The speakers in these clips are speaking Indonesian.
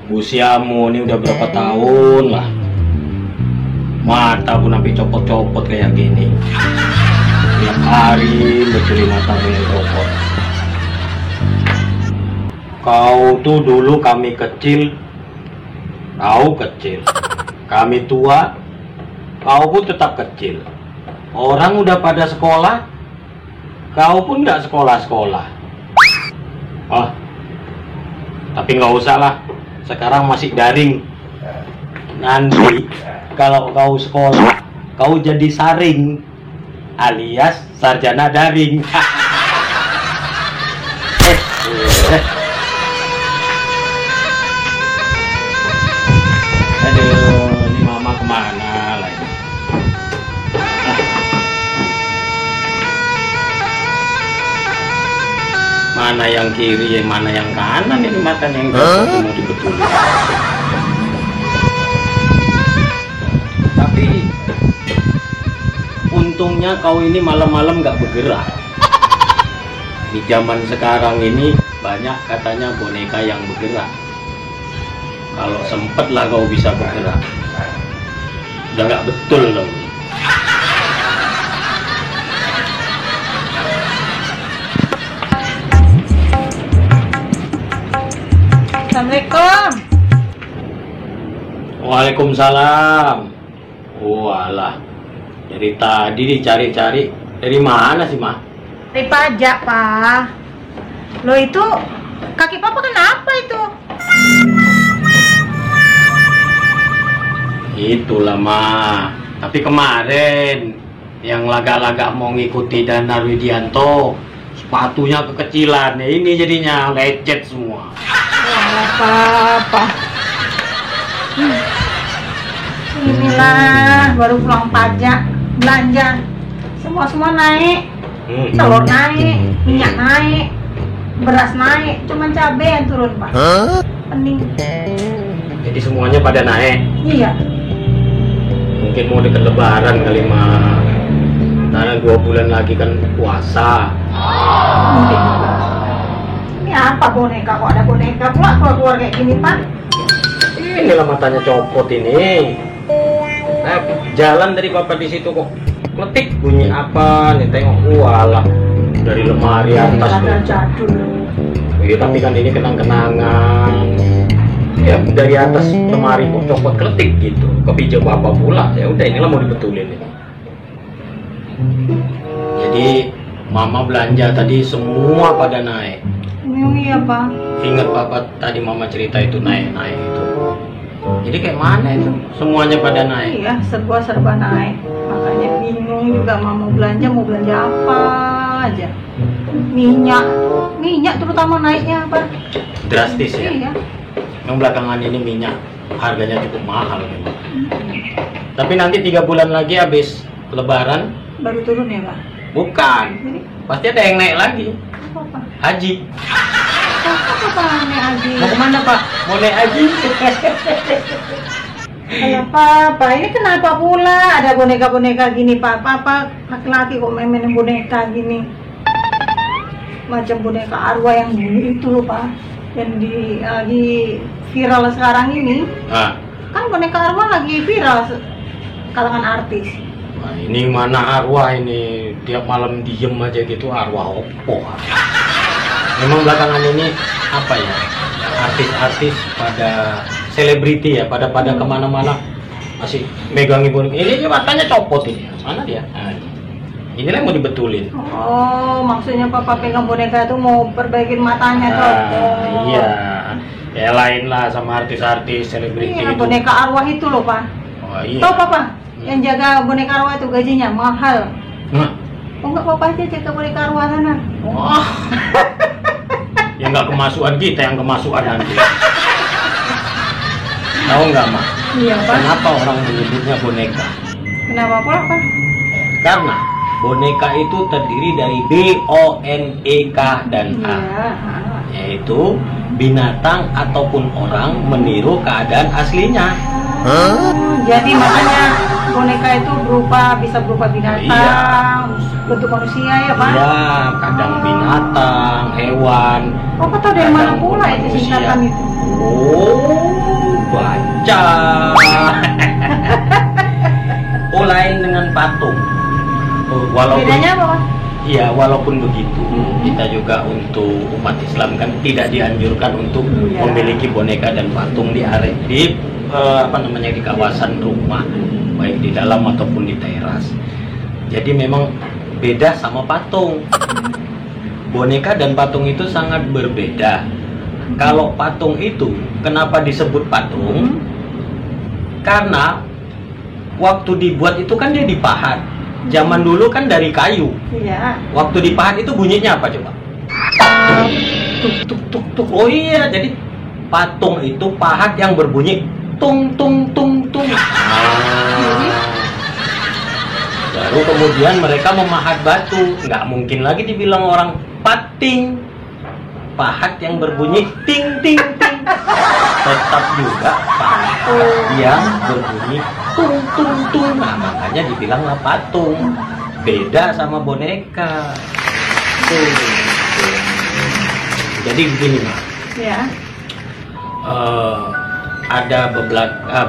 Usiamu ini udah berapa tahun lah? Mata pun sampai copot-copot kayak gini. Tiap hari betulin matamu yang copot. Kau tuh dulu kami kecil, kau kecil. Kami tua, kau pun tetap kecil. Orang udah pada sekolah, kau pun nggak sekolah-sekolah. Oh, tapi nggak usah lah. Sekarang masih daring. Nanti kalau kau sekolah, kau jadi saring, alias sarjana daring. Aduh, ini mama kemana lagi? Mana yang kiri, mana yang kanan? Ini matanya yang mau dibetulin. Tapi untungnya kau ini malam-malam nggak bergerak. Di zaman sekarang ini banyak katanya boneka yang bergerak. Kalau sempet lah kau bisa bergerak. Udah nggak betul dong. Assalamualaikum. Waalaikumsalam. Walah, dari tadi dicari-cari. Dari mana sih, Mah? Dari pajak, Pak. Lo itu kaki Papa kenapa itu? Itulah, Mah. Tapi kemarin yang laga-laga mau ngikuti Danar Widianto, sepatunya kekecilan. Ini jadinya lecet semua. Apa-apa. Inilah baru pulang pajak, belanja. Semua naik. Telur naik, minyak naik, beras naik, cuman cabai yang turun, Pak. Pening. Jadi semuanya pada naik. Iya. Mungkin mau deket lebaran kali, Mah. Karena 2 bulan lagi kan puasa. Mungkin. Ini apa boneka? Kok ada boneka pula keluar kayak gini, Pak? Inilah matanya copot ini. Jalan dari Papa di situ kok ngetik bunyi apa nih, tengok walah dari lemari atas tuh. Jadul. Iya, tapi kan ini kenang-kenangan. Ya dari atas lemari kok copot kletik gitu. Kepijak Papa pula. Ya udah, inilah mau dibetulin ini. Jadi Mama belanja tadi semua pada naik. Iya, Pak. Ingat Papa tadi Mama cerita itu naik-naik itu. Jadi kayak mana itu? Semuanya pada naik. Iya, serba naik. Makanya bingung juga mau belanja apa aja. Minyak terutama naiknya apa? Drastis ya. Iya. Yang belakangan ini minyak harganya cukup mahal memang. Tapi nanti 3 bulan lagi habis Lebaran Baru turun ya, Pak? bukan. Jadi Pasti ada yang naik lagi. apa? Haji. Apa naik haji? Mau kemana Pak? Mau naik haji? Kenapa? Ini kenapa pula ada boneka-boneka gini, Pak? Papa laki-laki kok main boneka gini? Macam boneka arwah yang dulu itu loh, Pak. Yang di viral sekarang ini. Nah, Kan boneka arwah lagi viral kalangan artis. wah, ini mana arwah ini? Tiap malam diem aja gitu, arwah opo? Memang belakangan ini apa ya? Artis-artis pada selebriti ya, pada kemana-mana masih megangin boneka. Ini dia matanya copot ini. Mana dia? Nah, inilah yang mau dibetulin. Oh, maksudnya Papa pegang boneka itu mau perbaikin matanya tuh. Iya. Ya lain lah sama artis-artis selebriti Iya, itu. boneka arwah itu loh, Pak. Oh iya. Tahu Papa? Yang jaga boneka arwah itu gajinya mahal. Nah. Oh, enggak Papa aja jaga boneka arwah sana. Wah. Ya nggak kemasukan kita yang kemasukan nanti. Tahu nggak, Mak? Iya, Pak. Kenapa orang menyebutnya boneka? Kenapa pula, Pak? Karena boneka itu terdiri dari B-O-N-E-K dan A, Iya. yaitu binatang ataupun orang meniru keadaan aslinya. Jadi makanya boneka itu bisa berupa binatang, Iya. bentuk manusia ya Pak? Iya, kadang binatang, hewan. Oh, Pak tahu dari mana kadang pula itu manusia. singkatan itu? Oh, baca. Oh, lain dengan patung. Oh, walaupun Bedanya apa Pak? iya, walaupun begitu, kita juga untuk umat Islam kan tidak dianjurkan untuk Iya. memiliki boneka dan patung di area di di kawasan rumah, baik di dalam ataupun di teras. Jadi memang beda sama patung. Boneka dan patung itu sangat berbeda. Kalau patung itu, kenapa disebut patung? Karena waktu dibuat itu kan dia dipahat. Zaman dulu kan dari kayu. Iya. Waktu dipahat itu bunyinya apa coba? Tuk tuk tuk tuk. Oh iya, jadi patung itu pahat yang berbunyi tung tung tung tung. Baru kemudian mereka memahat batu. Nggak mungkin lagi dibilang orang pating. Pahat yang berbunyi ting ting ting. Tetap juga pahat yang berbunyi tung tung tung. Nah, makanya dibilanglah patung. Beda sama boneka. Tuh. Jadi begini, Mas. Ya. Ada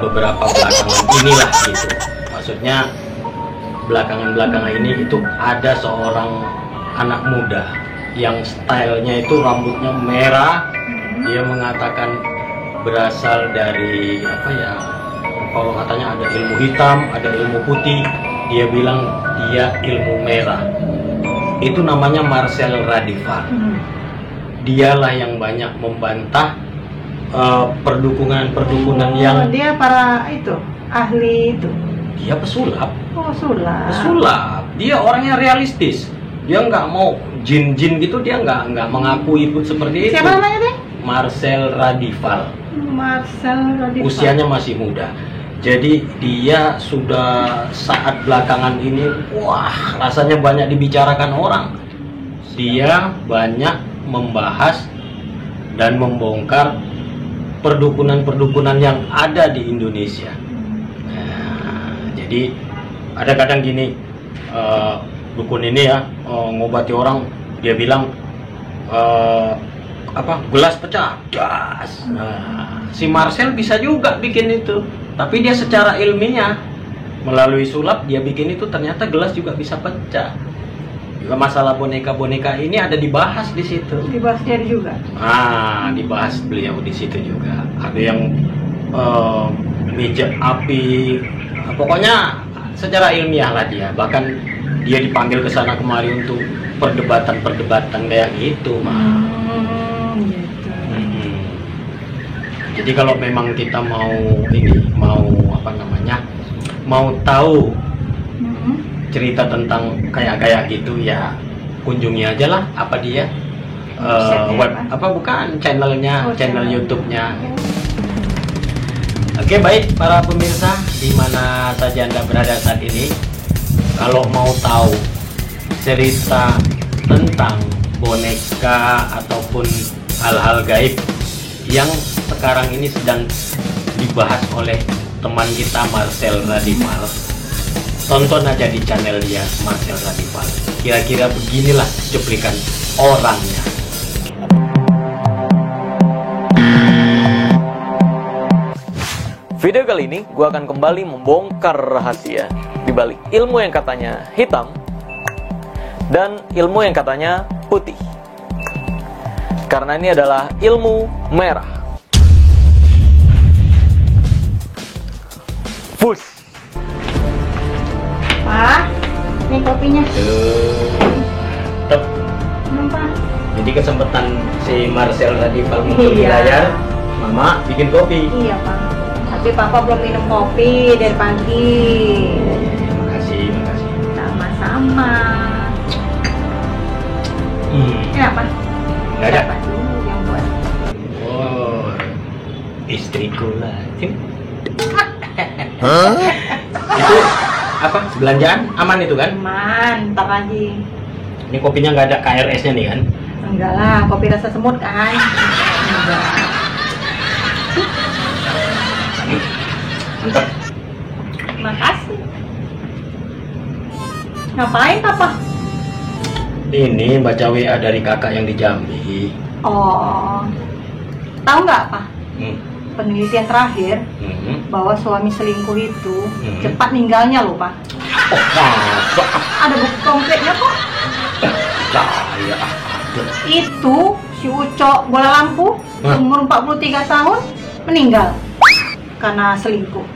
beberapa belakangan inilah gitu. Maksudnya belakangan ini itu ada seorang anak muda yang stylenya itu rambutnya merah. Dia mengatakan berasal dari apa ya? Kalau katanya ada ilmu hitam, ada ilmu putih. Dia bilang dia ilmu merah. Itu namanya Marcel Radival. Dialah yang banyak membantah perdukunan yang dia para itu ahli itu. dia pesulap. Oh, sulap. Pesulap. Dia orangnya realistis. Dia nggak mau jin-jin gitu, dia nggak mengakui itu seperti itu. Siapa namanya deh? Marcel Radival. Marcel Radival. Usianya masih muda. Jadi dia sudah saat belakangan ini, wah rasanya banyak dibicarakan orang. Dia banyak membahas dan membongkar perdukunan-perdukunan yang ada di Indonesia. Nah, jadi ada kadang gini, dukun ini ya ngobati orang, dia bilang gelas pecah, gas. Nah, si Marcel bisa juga bikin itu, tapi dia secara ilmiah melalui sulap dia bikin itu ternyata gelas juga bisa pecah. Juga masalah boneka-boneka ini ada dibahas di situ. Dibahas dia juga. Dibahas beliau di situ juga. Ada yang mijat api, pokoknya secara ilmiah lah dia. Bahkan dia dipanggil ke sana kemari untuk perdebatan kayak gitu, mah. Gitu. Jadi kalau memang kita mau tahu cerita tentang kayak gitu ya, kunjungi aja lah channelnya, channel YouTube-nya. Oke, baik para pemirsa di mana saja Anda berada saat ini, kalau mau tahu cerita tentang boneka ataupun hal-hal gaib yang sekarang ini sedang dibahas oleh teman kita Marcel Radival, tonton aja di channel dia Marcel Radival. Kira-kira beginilah cuplikan orangnya. Video kali ini gue akan kembali membongkar rahasia di balik ilmu yang katanya hitam dan ilmu yang katanya putih. Karena ini adalah ilmu merah. Push. Pak, ini kopinya. Tep. Kenapa? Jadi kesempatan si Marcel Radival muncul di Iya. layar, Mama bikin kopi. Iya, Pak. Tapi Papa belum minum kopi dari pagi. Makasih. Sama-sama. Kenapa? Nggak ada. Siapa dulu yang buat? Oh, istriku lah. Itu apa? Belanjaan aman itu kan? Aman, ntar lagi. Ini kopinya nggak ada KRS-nya nih kan? Enggak lah, kopi rasa semut kan? Enggak. Mantap. Makasih. Ngapain papa? Ini baca WA dari kakak yang di Jambi. Oh, tahu nggak pak? Hmm. Penelitian terakhir Hmm. bahwa suami selingkuh itu Hmm. cepat meninggalnya loh pak. Oh, masa? Ada bukti konkretnya kok. Saya ada. Itu si Ucok bola lampu Hah? umur 43 tahun meninggal karena selingkuh.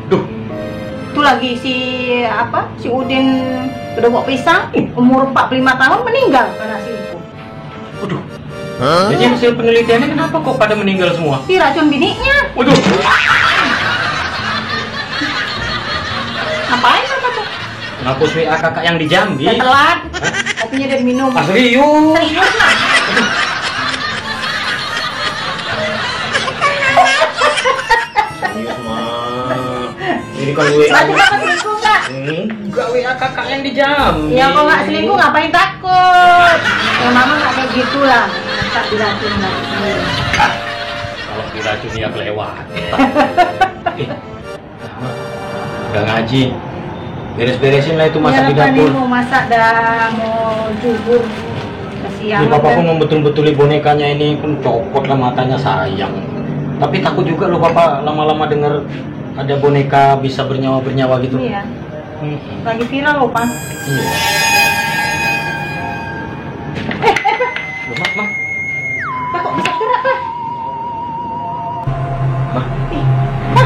Duh, Itu lagi si Udin gedobok pisang umur 45 tahun meninggal karena selingkuh. waduh. Jadi hasil penelitiannya kenapa kok pada meninggal semua? Diracun biniknya. Waduh. Ngapain apa tuh? Ngapus WA kakak yang di Jambi. Udah telat. Kopinya udah minum. Ah, serius? Serius lah. Serius mah. Ini kan WA. Berarti kakak selingkuh nggak? Enggak, WA kakak yang di Jambi. Ya kalau nggak selingkuh ngapain takut? Ya mama nggak kayak gitu lah. Tak diracun lagi. Ah, kalau diracun ya kelewat. Udah ngaji. Beres-beresin lah itu masak di Ya, dapur. mau masak dah, mau jubur. Ini Kesiangan papa dah. pun mau betul-betuli bonekanya ini pun copot lah matanya sayang. Tapi takut juga loh papa lama-lama denger ada boneka bisa bernyawa gitu. Iya, Hmm. lagi viral loh pak. Iya. Loh, Mak. Pak kok bisa gerak pak? Mak. Ih, Pak